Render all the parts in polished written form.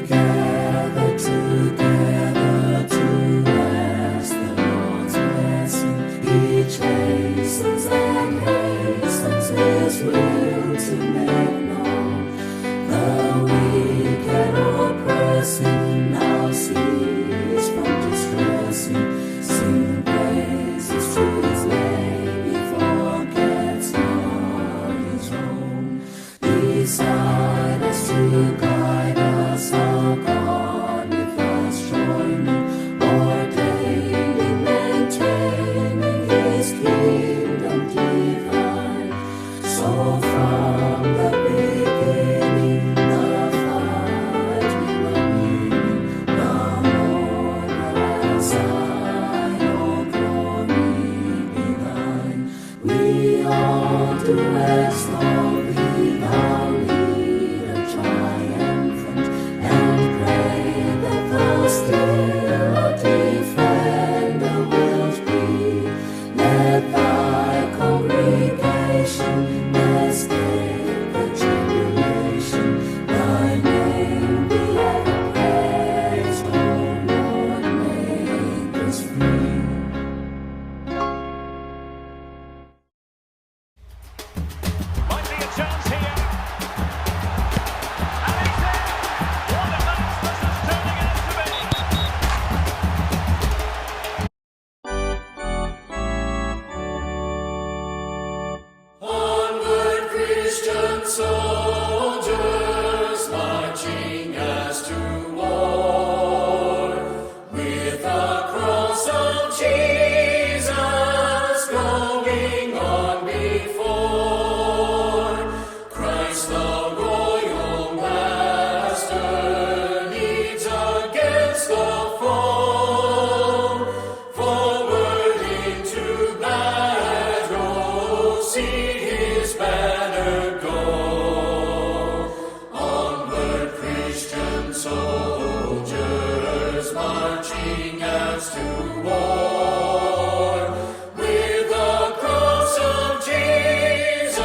gather together to ask the Lord's blessing. He chastens and hastens His will to make known. The weak and oppressing now cease from distressing. Sing praises to His name, He forgets not His own. Beside us to guide us, our God with us joining, ordaining, maintaining His kingdom divine. So from the beginning, the fight we were winning, the more as I, oh glory be thine. We all do extol Thee, Thou leader triumphant, and pray that Thou still a defender wilt be. Let Thy congregation escape the tribulation. Thy name be ever praised, O Lord, make us free. Might be a chance here. And he's in. What a match this is turning out to be. Onward, Christian soldiers, marching as to war, with the cross of Jesus going on before. Christ the royal master leads against the foe. Forward into battle, see His banner go. Onward, Christian soldiers, marching as to war, with the cross of Jesus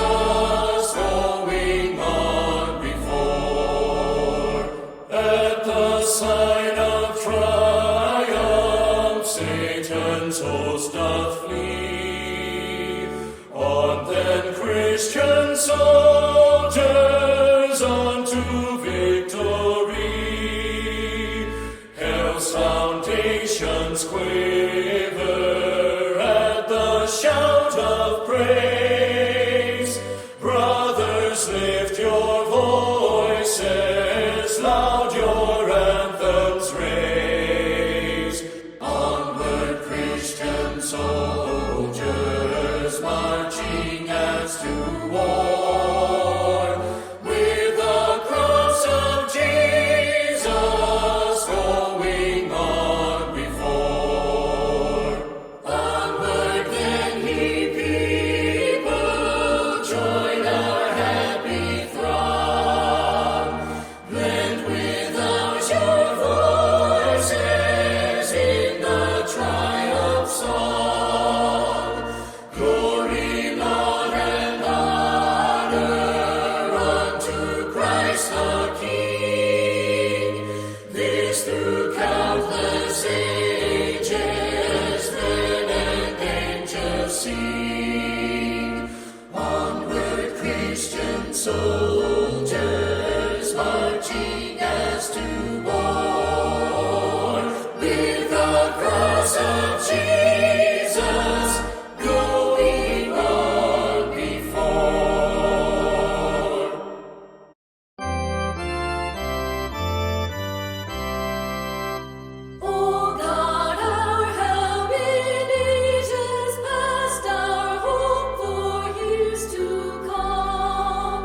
going on before. At the sign of triumph, Satan's host doth flee. On then, Christian soldiers, unto victory. Hell's foundations quaver at the shout of praise. Brothers, lift your voices, loud your anthems raise. Onward, Christian soldiers, marching as to war, with the cross of Jesus going on before. Onward then, ye people, join our happy throng. Blend with ours your voices in the triumph song. Glory, Lord, and honor unto Christ the King. This through countless ages, men and angels sing. Onward, Christian soldiers, marching as to war, with the cross of Jesus going on before. O God, our help in ages past, our hope for years to come,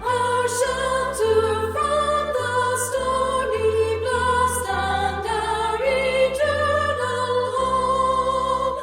our shelter from the stormy blast, and our eternal home.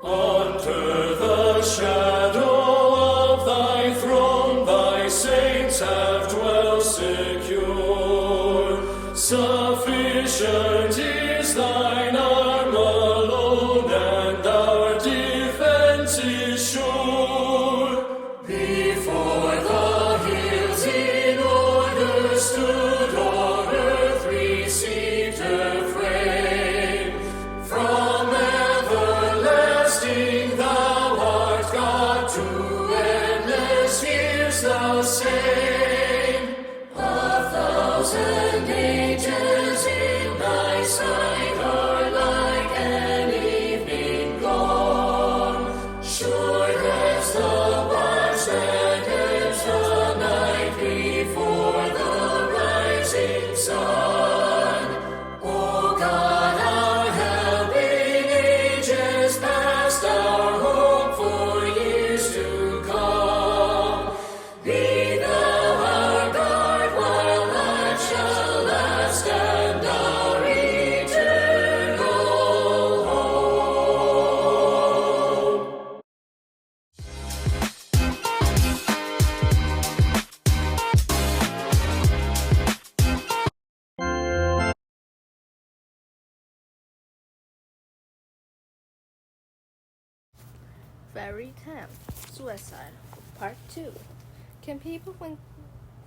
Under the shadow of Thy throne, Thy saints have dwelt secure. Sufficient is Thine arm alone, and our defense is sure. Before the hills in order stood, or earth Fairy Time, Suicide, Part 2. Can people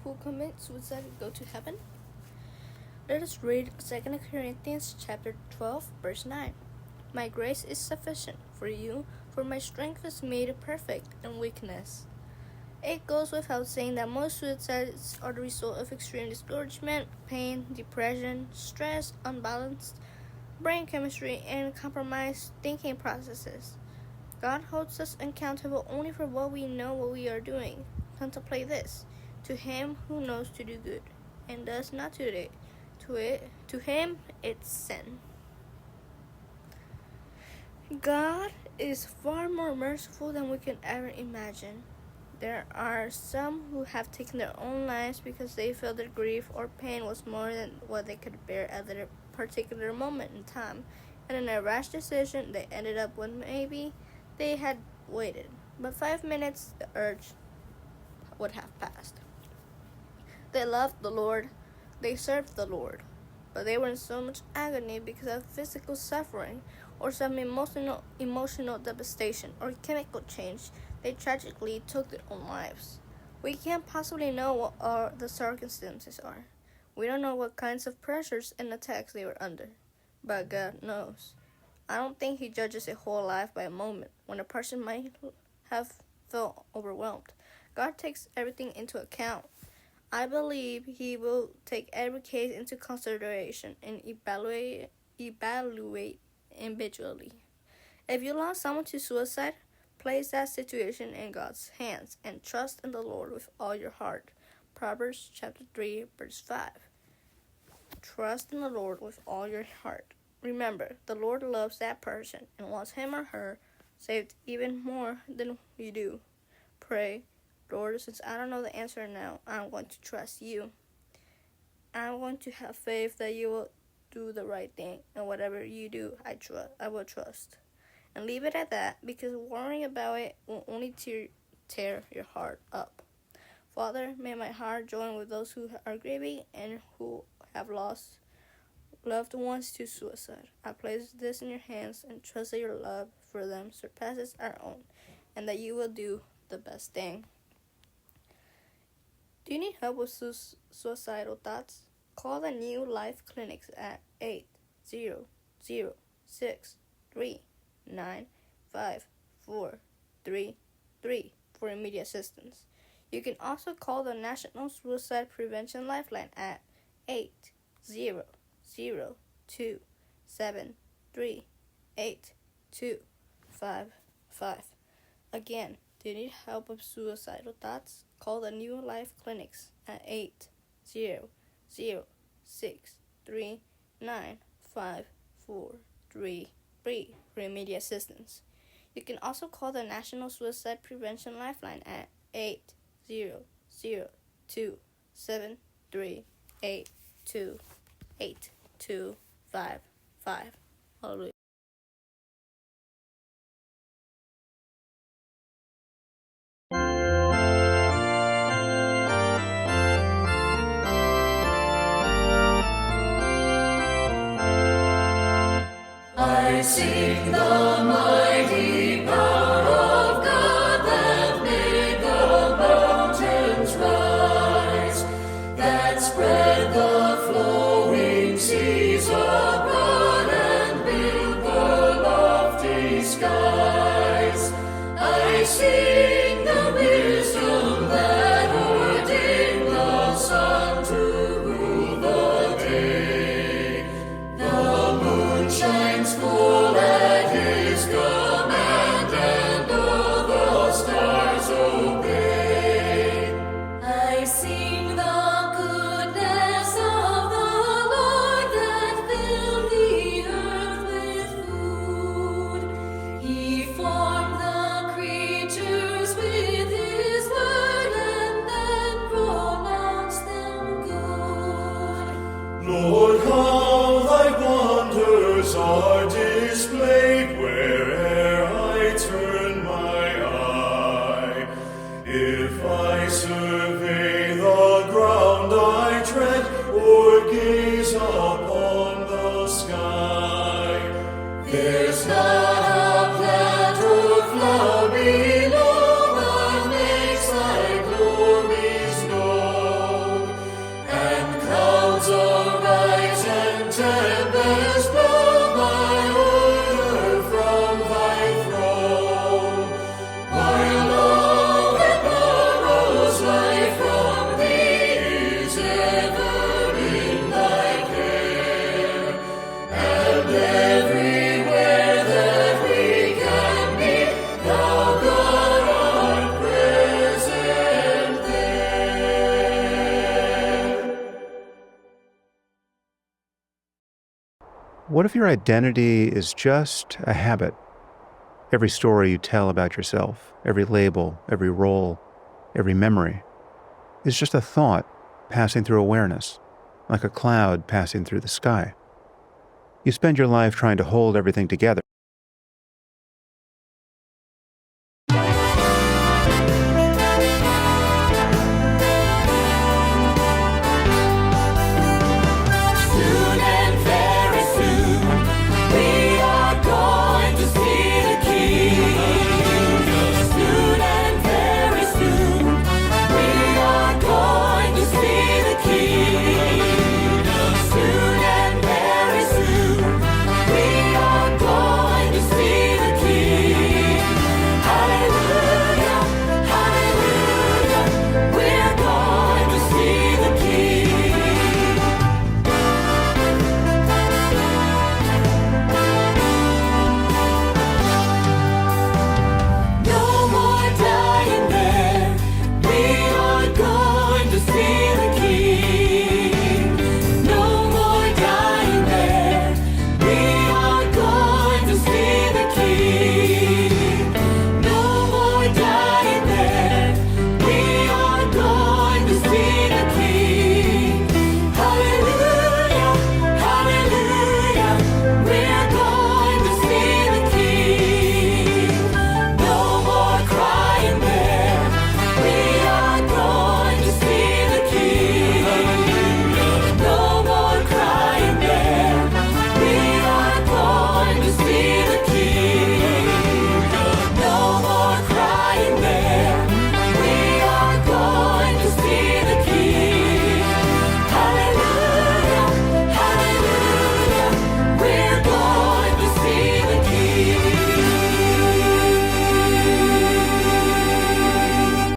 who commit suicide go to heaven? Let us read 2 Corinthians chapter 12, verse 9. My grace is sufficient for you, for my strength is made perfect in weakness. It goes without saying that most suicides are the result of extreme discouragement, pain, depression, stress, unbalanced brain chemistry, and compromised thinking processes. God holds us accountable only for what we know what we are doing. Contemplate this. To him who knows to do good and does not do it, to him it's sin. God is far more merciful than we can ever imagine. There are some who have taken their own lives because they felt their grief or pain was more than what they could bear at their particular moment in time, and in a rash decision they ended up when maybe they had waited but 5 minutes the urge would have passed. They loved the Lord, they served the Lord, but they were in so much agony because of physical suffering or some emotional devastation or chemical change, they tragically took their own lives. We can't possibly know what the circumstances are. We don't know what kinds of pressures and attacks they were under, but God knows. I don't think he judges a whole life by a moment when a person might have felt overwhelmed. God takes everything into account. I believe he will take every case into consideration and evaluate individually. If you lost someone to suicide, place that situation in God's hands and trust in the Lord with all your heart. Proverbs chapter 3, verse 5. Trust in the Lord with all your heart. Remember, the Lord loves that person and wants him or her saved even more than you do. Pray, Lord, since I don't know the answer now, I'm going to trust you. I'm going to have faith that you will do the right thing, and whatever you do, I will trust. And leave it at that, because worrying about it will only tear your heart up. Father, may my heart join with those who are grieving and who have lost loved ones to suicide. I place this in your hands and trust that your love for them surpasses our own, and that you will do the best thing. Do you need help with suicidal thoughts? Call the New Life Clinics at 800-639-5433 for immediate assistance. You can also call the National Suicide Prevention Lifeline at 800-273-8255. Again, do you need help with suicidal thoughts? Call the New Life Clinics at 800-639-5433 for immediate assistance. You can also call the National Suicide Prevention Lifeline at 800-273-8255. Hallelujah. I sing the mighty power of God that made the mountains rise, that spread the flowing seas abroad and built the lofty skies. I sing the wisdom that ordained the sun to rule the day. The moon shines full at his command, and all the stars obey. I sing the goodness of the Lord that filled the earth with food. He formed the creatures with his word and then pronounced them good. Lord, how thy wonders are displayed where'er I turn my eye. If I survey the ground I tread, or gaze upon the sky, there's not a plant or flower What if your identity is just a habit? Every story you tell about yourself, every label, every role, every memory, is just a thought passing through awareness, like a cloud passing through the sky. You spend your life trying to hold everything together,